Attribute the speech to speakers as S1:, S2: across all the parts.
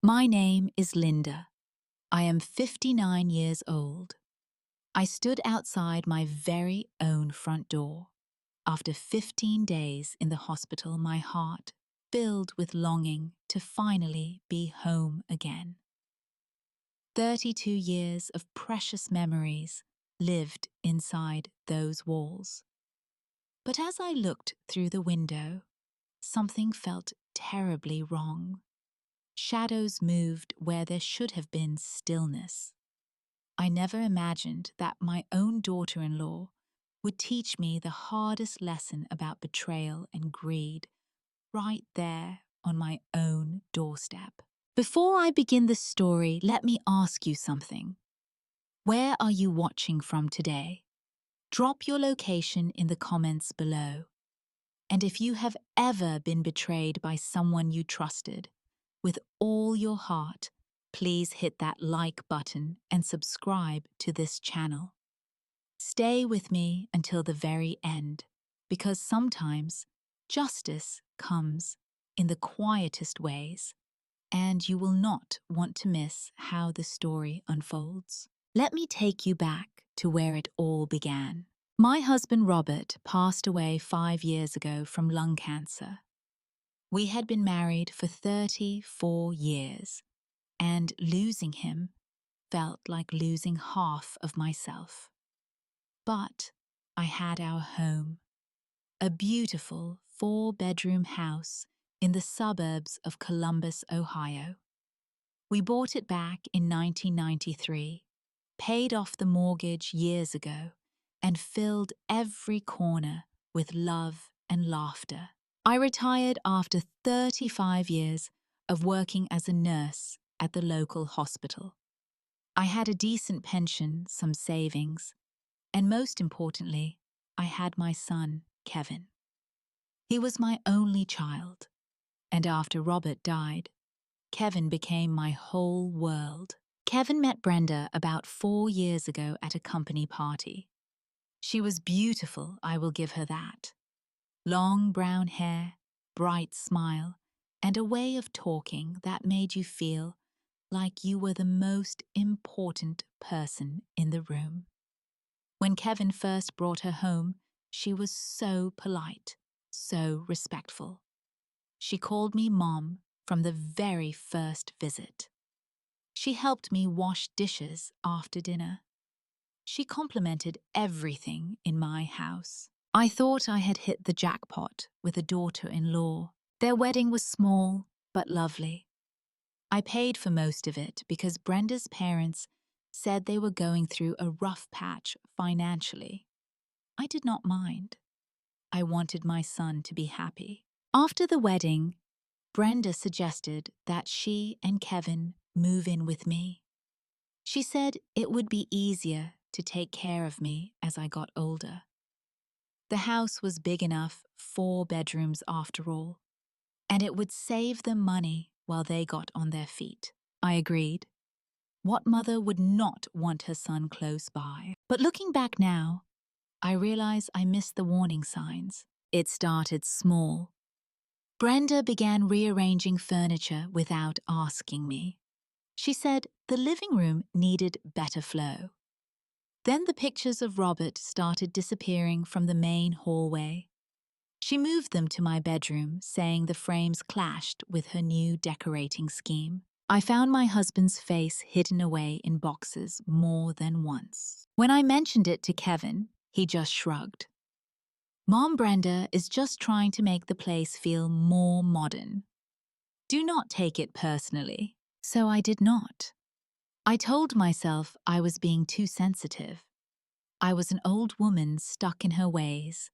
S1: My name is Linda. I am 59 years old. I stood outside my very own front door. After 15 days in the hospital, my heart filled with longing to finally be home again. 32 years of precious memories lived inside those walls. But as I looked through the window, something felt terribly wrong. Shadows moved where there should have been stillness. I never imagined that my own daughter-in-law would teach me the hardest lesson about betrayal and greed right there on my own doorstep. Before I begin the story, let me ask you something. Where are you watching from today? Drop your location in the comments below. And if you have ever been betrayed by someone you trusted, with all your heart, please hit that like button and subscribe to this channel. Stay with me until the very end, because sometimes justice comes in the quietest ways, and you will not want to miss how the story unfolds. Let me take you back to where it all began. My husband Robert passed away 5 years ago from lung cancer. We had been married for 34 years, and losing him felt like losing half of myself. But I had our home, a beautiful 4-bedroom house in the suburbs of Columbus, Ohio. We bought it back in 1993, paid off the mortgage years ago, and filled every corner with love and laughter. I retired after 35 years of working as a nurse at the local hospital. I had a decent pension, some savings, and most importantly, I had my son, Kevin. He was my only child, and after Robert died, Kevin became my whole world. Kevin met Brenda about 4 years ago at a company party. She was beautiful, I will give her that. Long brown hair, bright smile, and a way of talking that made you feel like you were the most important person in the room. When Kevin first brought her home, she was so polite, so respectful. She called me Mom from the very first visit. She helped me wash dishes after dinner. She complimented everything in my house. I thought I had hit the jackpot with a daughter-in-law. Their wedding was small but lovely. I paid for most of it because Brenda's parents said they were going through a rough patch financially. I did not mind. I wanted my son to be happy. After the wedding, Brenda suggested that she and Kevin move in with me. She said it would be easier to take care of me as I got older. The house was big enough, 4 bedrooms after all, and it would save them money while they got on their feet. I agreed. What mother would not want her son close by? But looking back now, I realize I missed the warning signs. It started small. Brenda began rearranging furniture without asking me. She said the living room needed better flow. Then the pictures of Robert started disappearing from the main hallway. She moved them to my bedroom, saying the frames clashed with her new decorating scheme. I found my husband's face hidden away in boxes more than once. When I mentioned it to Kevin, he just shrugged. Mom Brenda is just trying to make the place feel more modern. Do not take it personally. So I did not. I told myself I was being too sensitive. I was an old woman stuck in her ways,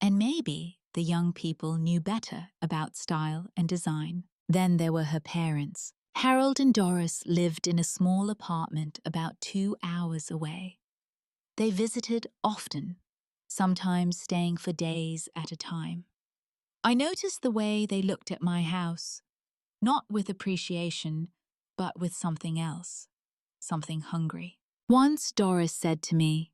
S1: and maybe the young people knew better about style and design. Then there were her parents. Harold and Doris lived in a small apartment about 2 hours away. They visited often, sometimes staying for days at a time. I noticed the way they looked at my house, not with appreciation, but with something else, something hungry. Once Doris said to me,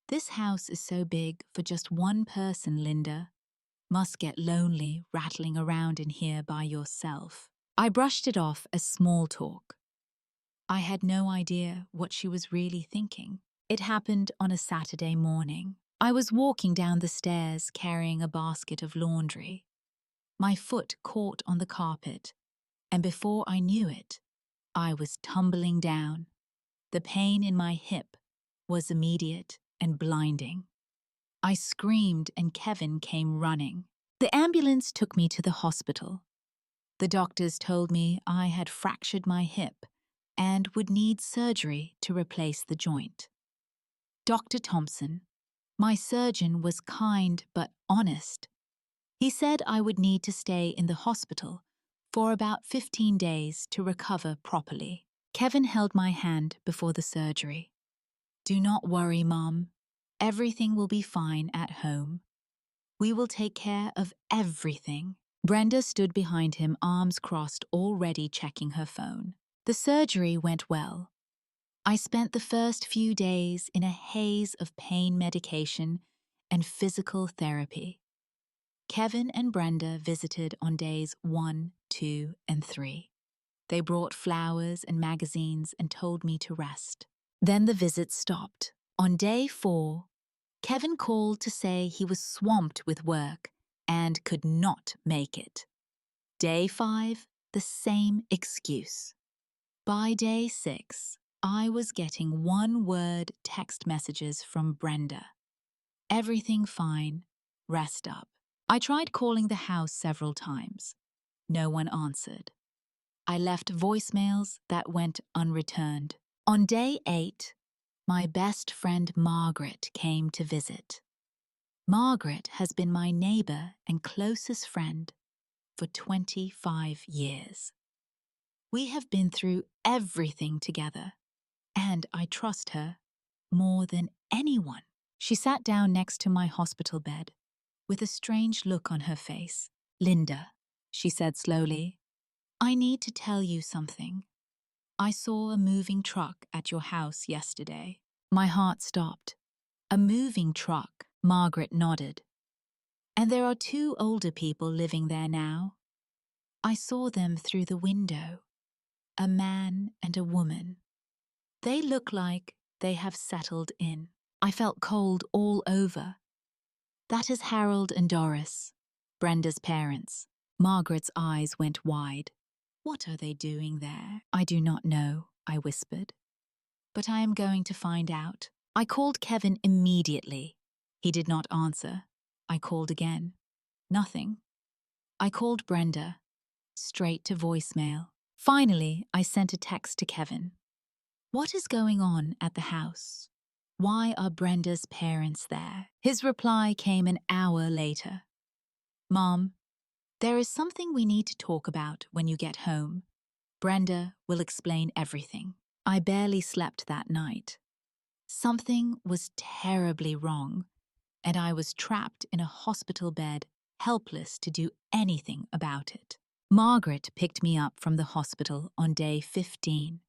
S1: "This house is so big for just one person, Linda. Must get lonely rattling around in here by yourself." I brushed it off as small talk. I had no idea what she was really thinking. It happened on a Saturday morning. I was walking down the stairs carrying a basket of laundry. My foot caught on the carpet, and before I knew it, I was tumbling down. The pain in my hip was immediate and blinding. I screamed and Kevin came running. The ambulance took me to the hospital. The doctors told me I had fractured my hip and would need surgery to replace the joint. Dr. Thompson, my surgeon, was kind but honest. He said I would need to stay in the hospital for about 15 days to recover properly. Kevin held my hand before the surgery. "Do not worry, Mom. Everything will be fine at home. We will take care of everything." Brenda stood behind him, arms crossed, already checking her phone. The surgery went well. I spent the first few days in a haze of pain medication and physical therapy. Kevin and Brenda visited on days 1, 2, and 3. They brought flowers and magazines and told me to rest. Then the visit stopped. On day 4, Kevin called to say he was swamped with work and could not make it. Day 5, the same excuse. By day 6, I was getting one-word text messages from Brenda. "Everything fine. Rest up." I tried calling the house several times. No one answered. I left voicemails that went unreturned. On day 8, my best friend Margaret came to visit. Margaret has been my neighbor and closest friend for 25 years. We have been through everything together, and I trust her more than anyone. She sat down next to my hospital bed with a strange look on her face. "Linda," she said slowly, "I need to tell you something. I saw a moving truck at your house yesterday." My heart stopped. "A moving truck?" Margaret nodded. "And there are 2 older people living there now. I saw them through the window. A man and a woman. They look like they have settled in." I felt cold all over. "That is Harold and Doris, Brenda's parents." Margaret's eyes went wide. "What are they doing there?" "I do not know," I whispered. "But I am going to find out." I called Kevin immediately. He did not answer. I called again. Nothing. I called Brenda. Straight to voicemail. Finally, I sent a text to Kevin. "What is going on at the house? Why are Brenda's parents there?" His reply came an hour later. "Mom, there is something we need to talk about when you get home. Brenda will explain everything." I barely slept that night. Something was terribly wrong, and I was trapped in a hospital bed, helpless to do anything about it. Margaret picked me up from the hospital on day 15.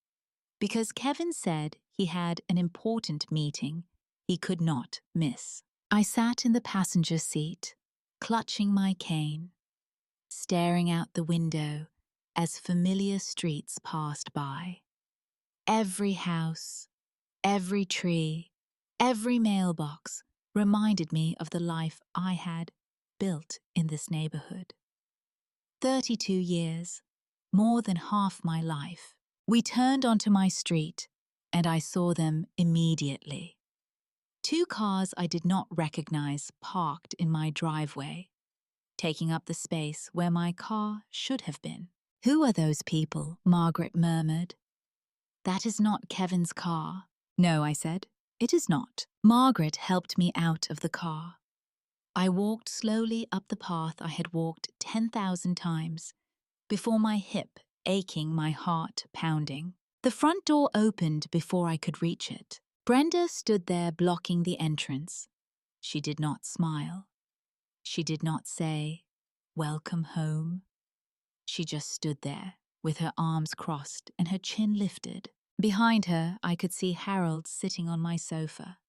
S1: Because Kevin said he had an important meeting he could not miss. I sat in the passenger seat, clutching my cane, staring out the window as familiar streets passed by. Every house, every tree, every mailbox reminded me of the life I had built in this neighborhood. 32 years, more than half my life. We turned onto my street, and I saw them immediately. 2 cars I did not recognize parked in my driveway, taking up the space where my car should have been. "Who are those people?" Margaret murmured. "That is not Kevin's car." "No," I said, "it is not." Margaret helped me out of the car. I walked slowly up the path I had walked 10,000 times, before my hip aching, my heart pounding. The front door opened before I could reach it. Brenda stood there blocking the entrance. She did not smile. She did not say, "Welcome home." She just stood there, with her arms crossed and her chin lifted. Behind her, I could see Harold sitting on my sofa.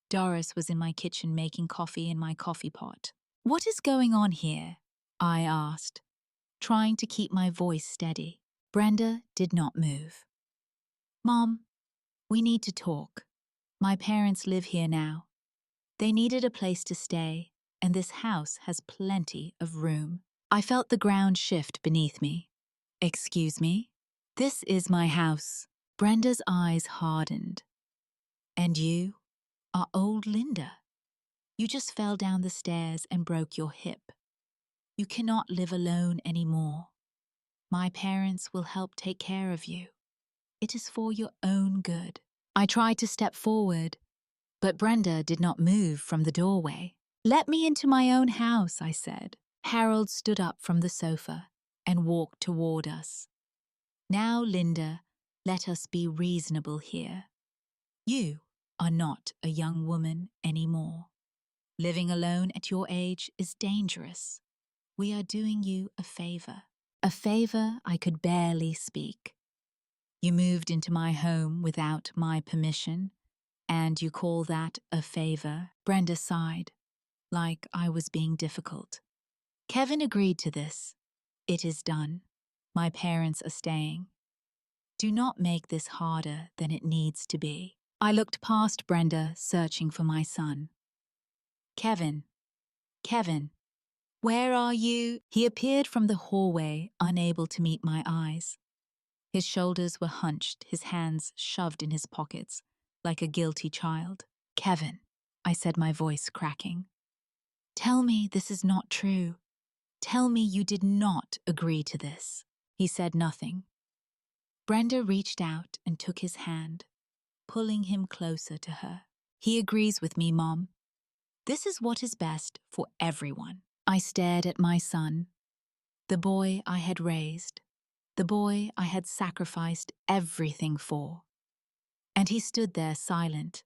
S1: Doris was in my kitchen making coffee in my coffee pot. "What is going on here?" I asked, trying to keep my voice steady. Brenda did not move. Mom, we need to talk. My parents live here now. They needed a place to stay, and this house has plenty of room. I felt the ground shift beneath me. Excuse me? This is my house. Brenda's eyes hardened. And you are old Linda. You just fell down the stairs and broke your hip. You cannot live alone anymore. My parents will help take care of you. It is for your own good. I tried to step forward, but Brenda did not move from the doorway. Let me into my own house, I said. Harold stood up from the sofa and walked toward us. Now, Linda, let us be reasonable here. You are not a young woman anymore. Living alone at your age is dangerous. We are doing you a favor I could barely speak. You moved into my home without my permission, and you call that a favor? Brenda sighed, like I was being difficult. Kevin agreed to this. It is done. My parents are staying. Do not make this harder than it needs to be. I looked past Brenda, searching for my son. Kevin, where are you? He appeared from the hallway, unable to meet my eyes. His shoulders were hunched, his hands shoved in his pockets, like a guilty child. Kevin, I said, my voice cracking. Tell me this is not true. Tell me you did not agree to this. He said nothing. Brenda reached out and took his hand, pulling him closer to her. He agrees with me, Mom. This is what is best for everyone. I stared at my son, the boy I had raised, the boy I had sacrificed everything for. And he stood there silent,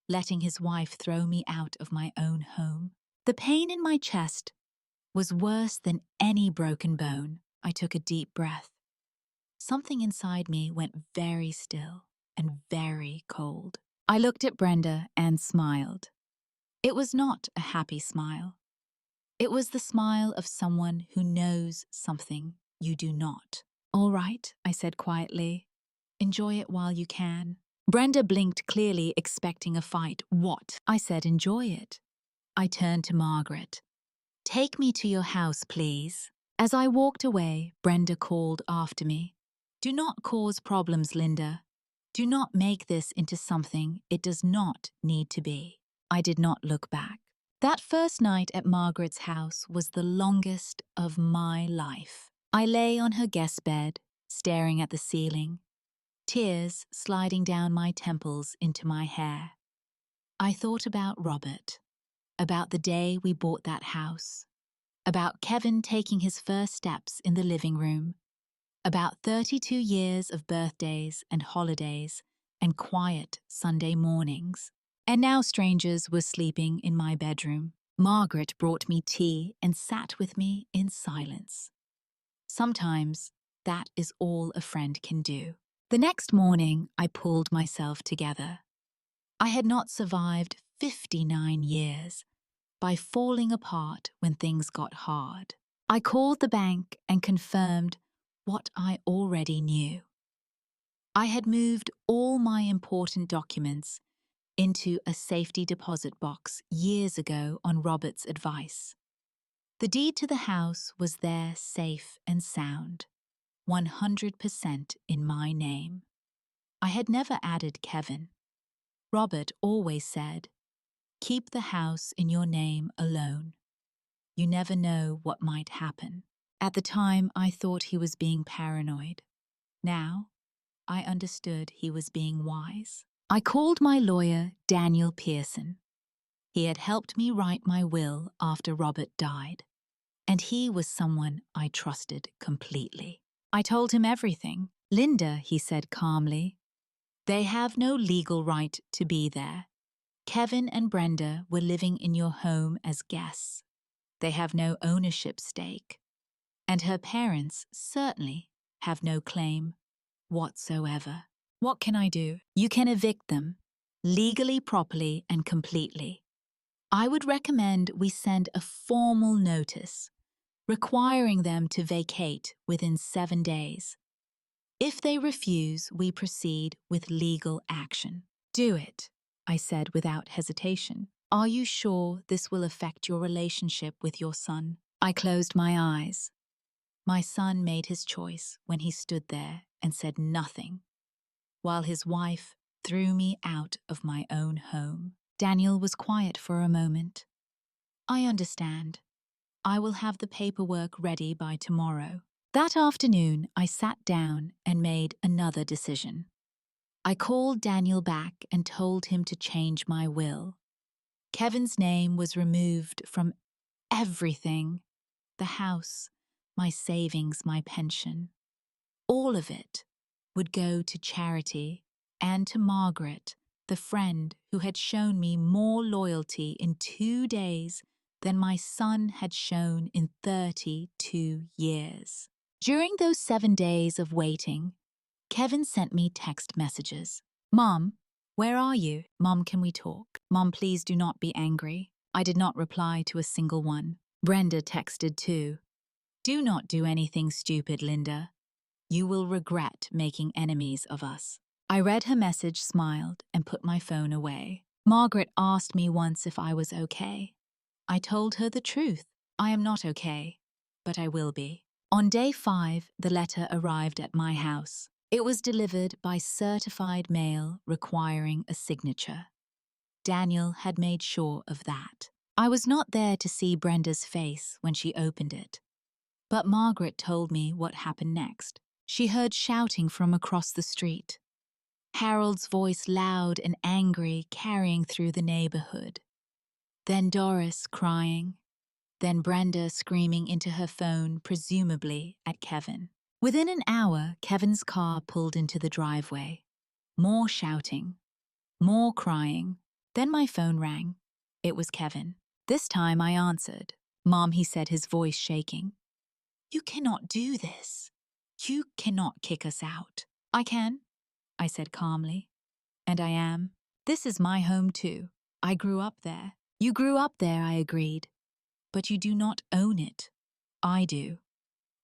S1: letting his wife throw me out of my own home. The pain in my chest was worse than any broken bone. I took a deep breath. Something inside me went very still and very cold. I looked at Brenda and smiled. It was not a happy smile. It was the smile of someone who knows something you do not. All right, I said quietly. Enjoy it while you can. Brenda blinked clearly, expecting a fight. What? I said, enjoy it. I turned to Margaret. Take me to your house, please. As I walked away, Brenda called after me. Do not cause problems, Linda. Do not make this into something it does not need to be. I did not look back. That first night at Margaret's house was the longest of my life. I lay on her guest bed, staring at the ceiling, tears sliding down my temples into my hair. I thought about Robert, about the day we bought that house, about Kevin taking his first steps in the living room, about 32 years of birthdays and holidays and quiet Sunday mornings. And now strangers were sleeping in my bedroom. Margaret brought me tea and sat with me in silence. Sometimes that is all a friend can do. The next morning, I pulled myself together. I had not survived 59 years by falling apart when things got hard. I called the bank and confirmed what I already knew. I had moved all my important documents into a safety deposit box years ago on Robert's advice. The deed to the house was there safe and sound, 100% in my name. I had never added Kevin. Robert always said, keep the house in your name alone. You never know what might happen. At the time, I thought he was being paranoid. Now, I understood he was being wise. I called my lawyer, Daniel Pearson. He had helped me write my will after Robert died, and he was someone I trusted completely. I told him everything. Linda, he said calmly, they have no legal right to be there. Kevin and Brenda were living in your home as guests. They have no ownership stake, and her parents certainly have no claim whatsoever. What can I do? You can evict them, legally, properly, and completely. I would recommend we send a formal notice, requiring them to vacate within 7 days. If they refuse, we proceed with legal action. Do it, I said without hesitation. Are you sure this will affect your relationship with your son? I closed my eyes. My son made his choice when he stood there and said nothing, while his wife threw me out of my own home. Daniel was quiet for a moment. I understand. I will have the paperwork ready by tomorrow. That afternoon, I sat down and made another decision. I called Daniel back and told him to change my will. Kevin's name was removed from everything: the house, my savings, my pension. All of it would go to charity and to Margaret, the friend who had shown me more loyalty in 2 days than my son had shown in 32 years. During those 7 days of waiting, Kevin sent me text messages. Mom, where are you? Mom, can we talk? Mom, please do not be angry. I did not reply to a single one. Brenda texted too. Do not do anything stupid, Linda. You will regret making enemies of us. I read her message, smiled, and put my phone away. Margaret asked me once if I was okay. I told her the truth. I am not okay, but I will be. On day 5, the letter arrived at my house. It was delivered by certified mail requiring a signature. Daniel had made sure of that. I was not there to see Brenda's face when she opened it, but Margaret told me what happened next. She heard shouting from across the street. Harold's voice, loud and angry, carrying through the neighborhood. Then Doris crying. Then Brenda screaming into her phone, presumably at Kevin. Within an hour, Kevin's car pulled into the driveway. More shouting. More crying. Then my phone rang. It was Kevin. This time I answered. Mom, he said, his voice shaking. You cannot do this. You cannot kick us out. I can, I said calmly. And I am. This is my home too. I grew up there. You grew up there, I agreed. But you do not own it. I do.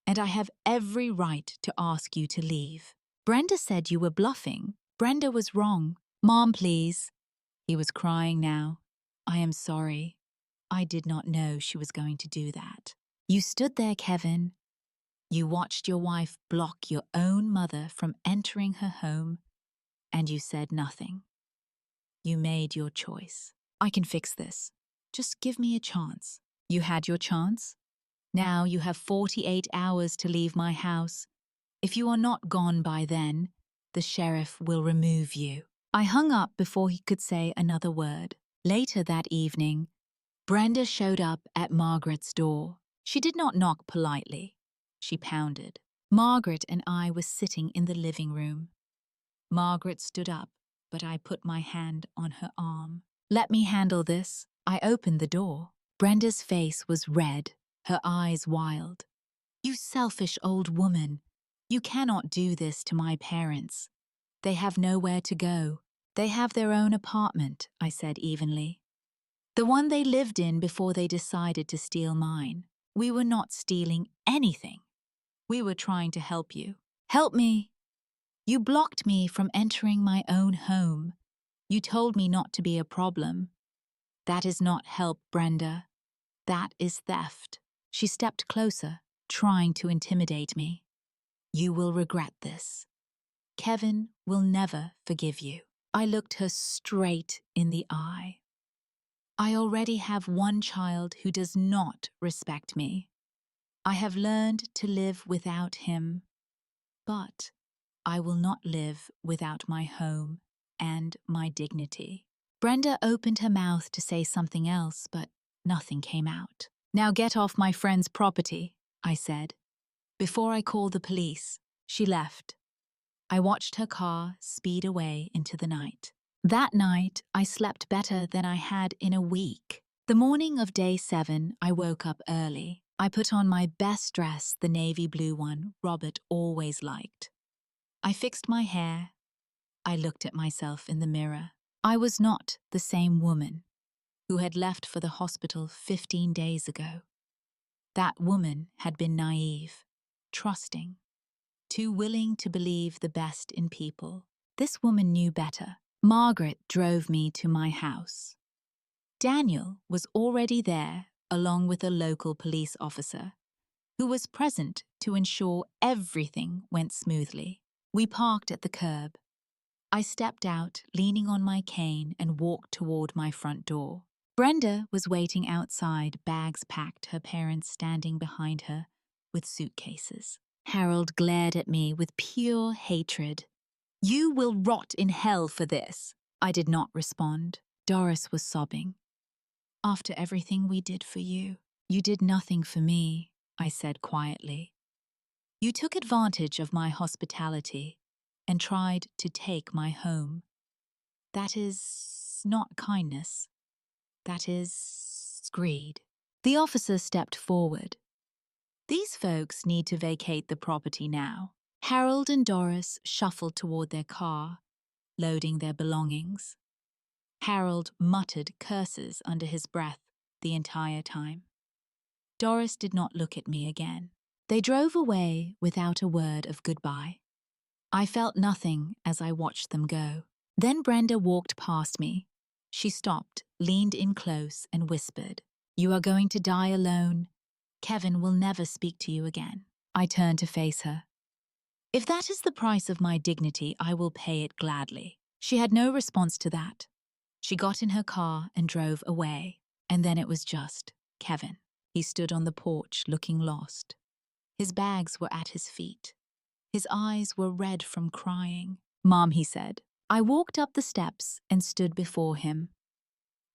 S1: And I have every right to ask you to leave. Brenda said you were bluffing. Brenda was wrong. Mom, please. He was crying now. I am sorry. I did not know she was going to do that. You stood there, Kevin. You watched your wife block your own mother from entering her home, and you said nothing. You made your choice. I can fix this. Just give me a chance. You had your chance? Now you have 48 hours to leave my house. If you are not gone by then, the sheriff will remove you. I hung up before he could say another word. Later that evening, Brenda showed up at Margaret's door. She did not knock politely. She pounded. Margaret and I were sitting in the living room. Margaret stood up, but I put my hand on her arm. Let me handle this. I opened the door. Brenda's face was red, her eyes wild. You selfish old woman. You cannot do this to my parents. They have nowhere to go. They have their own apartment, I said evenly. The one they lived in before they decided to steal mine. We were not stealing anything. We were trying to help you. Help me. You blocked me from entering my own home. You told me not to be a problem. That is not help, Brenda. That is theft. She stepped closer, trying to intimidate me. You will regret this. Kevin will never forgive you. I looked her straight in the eye. I already have one child who does not respect me. I have learned to live without him, but I will not live without my home and my dignity. Brenda opened her mouth to say something else, but nothing came out. Now get off my friend's property, I said. Before I call the police, she left. I watched her car speed away into the night. That night, I slept better than I had in a week. The morning of day 7, I woke up early. I put on my best dress, the navy blue one Robert always liked. I fixed my hair. I looked at myself in the mirror. I was not the same woman who had left for the hospital 15 days ago. That woman had been naive, trusting, too willing to believe the best in people. This woman knew better. Margaret drove me to my house. Daniel was already there, along with a local police officer, who was present to ensure everything went smoothly. We parked at the curb. I stepped out, leaning on my cane, and walked toward my front door. Brenda was waiting outside, bags packed, her parents standing behind her with suitcases. Harold glared at me with pure hatred. "You will rot in hell for this." I did not respond. Doris was sobbing. "After everything we did for you." "You did nothing for me," I said quietly. "You took advantage of my hospitality and tried to take my home. That is not kindness. That is greed." The officer stepped forward. "These folks need to vacate the property now." Harold and Doris shuffled toward their car, loading their belongings. Harold muttered curses under his breath the entire time. Doris did not look at me again. They drove away without a word of goodbye. I felt nothing as I watched them go. Then Brenda walked past me. She stopped, leaned in close, and whispered, "You are going to die alone. Kevin will never speak to you again." I turned to face her. "If that is the price of my dignity, I will pay it gladly." She had no response to that. She got in her car and drove away. And then it was just Kevin. He stood on the porch looking lost. His bags were at his feet. His eyes were red from crying. "Mom," he said. I walked up the steps and stood before him.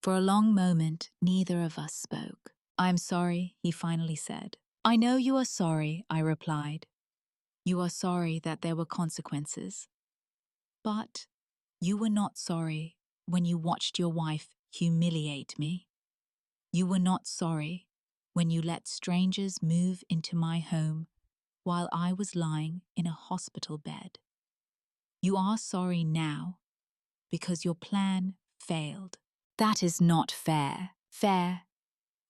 S1: For a long moment, neither of us spoke. "I'm sorry," he finally said. "I know you are sorry," I replied. "You are sorry that there were consequences. But you were not sorry when you watched your wife humiliate me. You were not sorry when you let strangers move into my home while I was lying in a hospital bed. You are sorry now because your plan failed. That is not fair. Fair."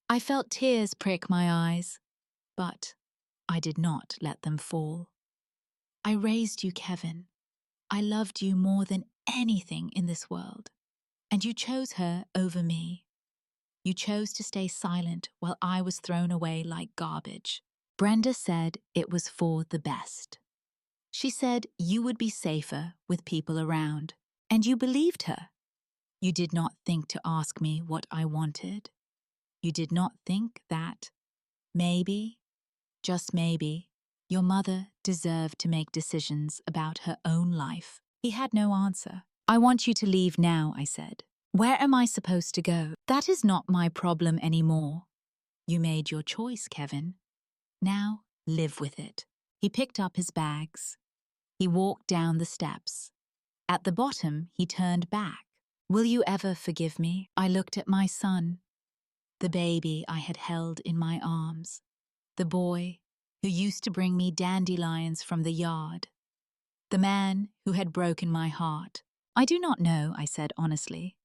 S1: I felt tears prick my eyes, but I did not let them fall. "I raised you, Kevin. I loved you more than anything in this world. And you chose her over me. You chose to stay silent while I was thrown away like garbage. Brenda said it was for the best. She said you would be safer with people around, and you believed her. You did not think to ask me what I wanted. You did not think that maybe, just maybe, your mother deserved to make decisions about her own life." He had no answer. "I want you to leave now," I said. "Where am I supposed to go? That is not my problem anymore. You made your choice, Kevin. Now live with it." He picked up his bags. He walked down the steps. At the bottom, he turned back. "Will you ever forgive me?" I looked at my son, the baby I had held in my arms, the boy who used to bring me dandelions from the yard, the man who had broken my heart. "I do not know," I said honestly.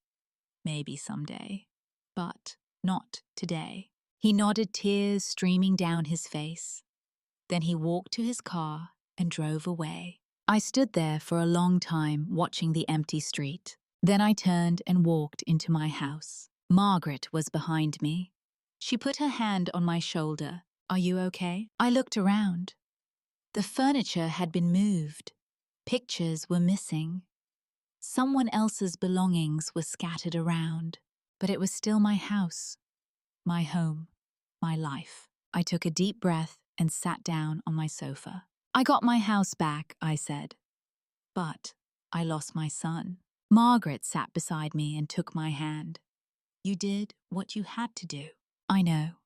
S1: "Maybe someday, but not today." He nodded, tears streaming down his face. Then he walked to his car and drove away. I stood there for a long time watching the empty street. Then I turned and walked into my house. Margaret was behind me. She put her hand on my shoulder. "Are you okay?" I looked around. The furniture had been moved. Pictures were missing. Someone else's belongings were scattered around. But it was still my house, my home, my life. I took a deep breath and sat down on my sofa. "I got my house back," I said. "But I lost my son." Margaret sat beside me and took my hand. "You did what you had to do." "I know."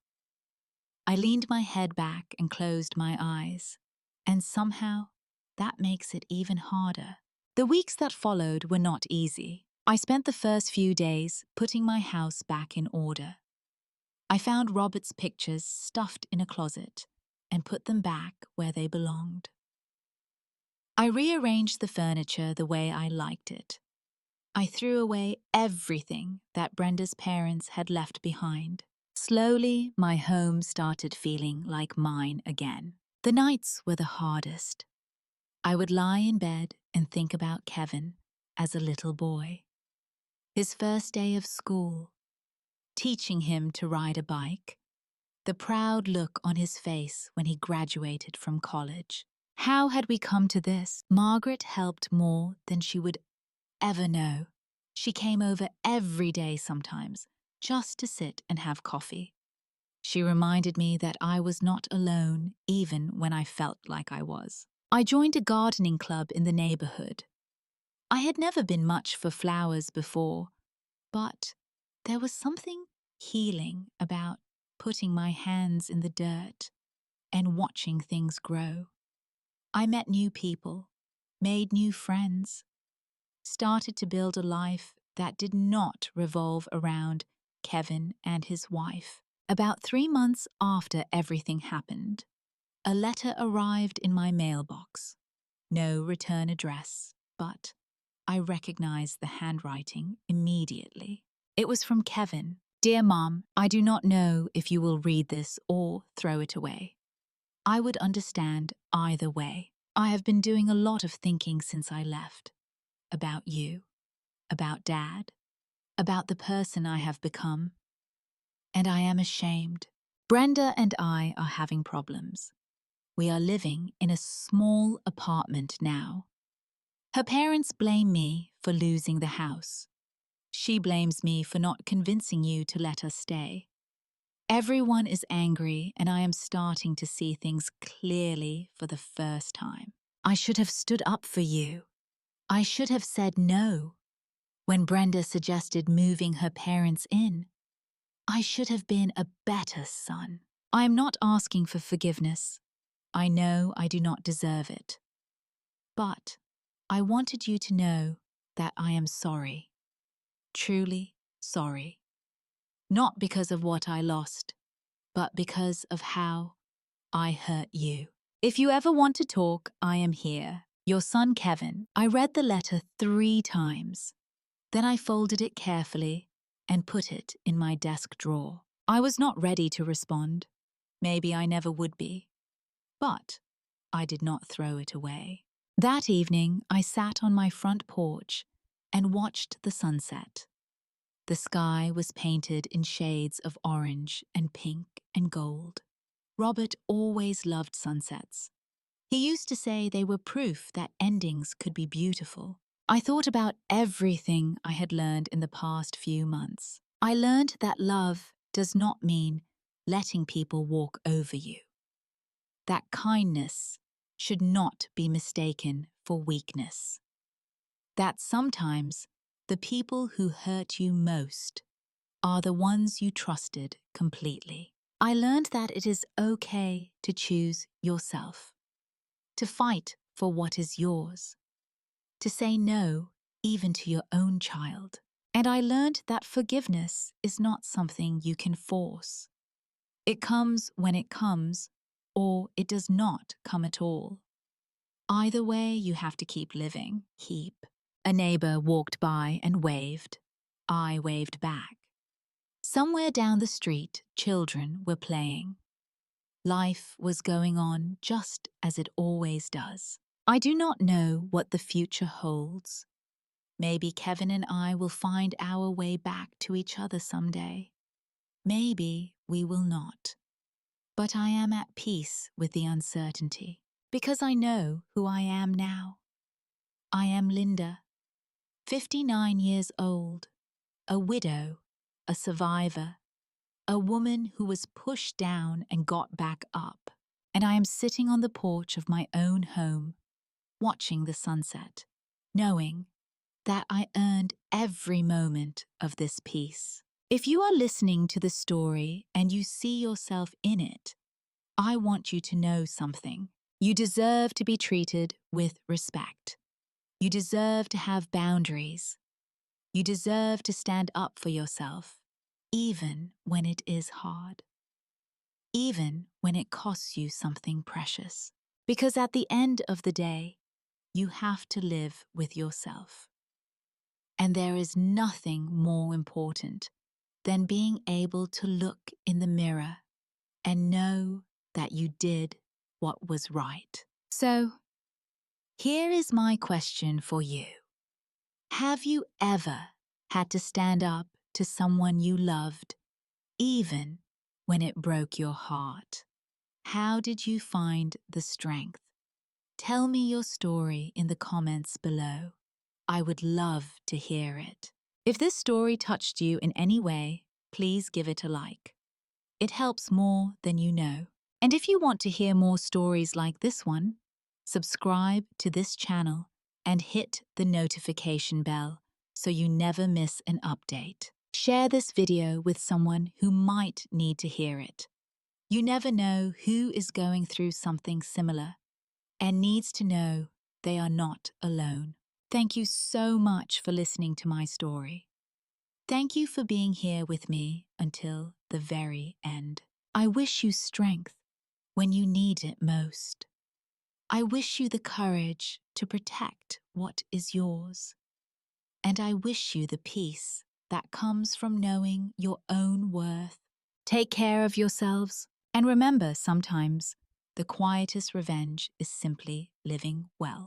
S1: I leaned my head back and closed my eyes. And somehow, that makes it even harder. The weeks that followed were not easy. I spent the first few days putting my house back in order. I found Robert's pictures stuffed in a closet and put them back where they belonged. I rearranged the furniture the way I liked it. I threw away everything that Brenda's parents had left behind. Slowly, my home started feeling like mine again. The nights were the hardest. I would lie in bed and think about Kevin as a little boy. His first day of school, teaching him to ride a bike, the proud look on his face when he graduated from college. How had we come to this? Margaret helped more than she would ever know. She came over every day sometimes, just to sit and have coffee. She reminded me that I was not alone, even when I felt like I was. I joined a gardening club in the neighborhood. I had never been much for flowers before, but there was something healing about putting my hands in the dirt and watching things grow. I met new people, made new friends, started to build a life that did not revolve around Kevin and his wife. About 3 months after everything happened, a letter arrived in my mailbox. No return address, but I recognized the handwriting immediately. It was from Kevin. "Dear Mom, I do not know if you will read this or throw it away. I would understand either way. I have been doing a lot of thinking since I left. About you, about Dad, about the person I have become. And I am ashamed. Brenda and I are having problems. We are living in a small apartment now. Her parents blame me for losing the house. She blames me for not convincing you to let us stay. Everyone is angry, and I am starting to see things clearly for the first time. I should have stood up for you. I should have said no. When Brenda suggested moving her parents in, I should have been a better son. I am not asking for forgiveness. I know I do not deserve it. But I wanted you to know that I am sorry. Truly sorry. Not because of what I lost, but because of how I hurt you. If you ever want to talk, I am here. Your son, Kevin." I read the letter 3 times. Then I folded it carefully and put it in my desk drawer. I was not ready to respond. Maybe I never would be. But I did not throw it away. That evening, I sat on my front porch and watched the sunset. The sky was painted in shades of orange and pink and gold. Robert always loved sunsets. He used to say they were proof that endings could be beautiful. I thought about everything I had learned in the past few months. I learned that love does not mean letting people walk over you. That kindness should not be mistaken for weakness. That sometimes the people who hurt you most are the ones you trusted completely. I learned that it is okay to choose yourself, to fight for what is yours, to say no even to your own child. And I learned that forgiveness is not something you can force. It comes when it comes, or it does not come at all. Either way, you have to keep living. Keep. A neighbor walked by and waved. I waved back. Somewhere down the street, children were playing. Life was going on just as it always does. I do not know what the future holds. Maybe Kevin and I will find our way back to each other someday. Maybe we will not. But I am at peace with the uncertainty, because I know who I am now. I am Linda, 59 years old, a widow, a survivor, a woman who was pushed down and got back up. And I am sitting on the porch of my own home, watching the sunset, knowing that I earned every moment of this peace. If you are listening to the story and you see yourself in it, I want you to know something. You deserve to be treated with respect. You deserve to have boundaries. You deserve to stand up for yourself, even when it is hard. Even when it costs you something precious. Because at the end of the day, you have to live with yourself. And there is nothing more important than being able to look in the mirror and know that you did what was right. So, here is my question for you. Have you ever had to stand up to someone you loved, even when it broke your heart? How did you find the strength? Tell me your story in the comments below. I would love to hear it. If this story touched you in any way, please give it a like. It helps more than you know. And if you want to hear more stories like this one, subscribe to this channel and hit the notification bell so you never miss an update. Share this video with someone who might need to hear it. You never know who is going through something similar and needs to know they are not alone. Thank you so much for listening to my story. Thank you for being here with me until the very end. I wish you strength when you need it most. I wish you the courage to protect what is yours. And I wish you the peace that comes from knowing your own worth. Take care of yourselves, and remember, sometimes the quietest revenge is simply living well.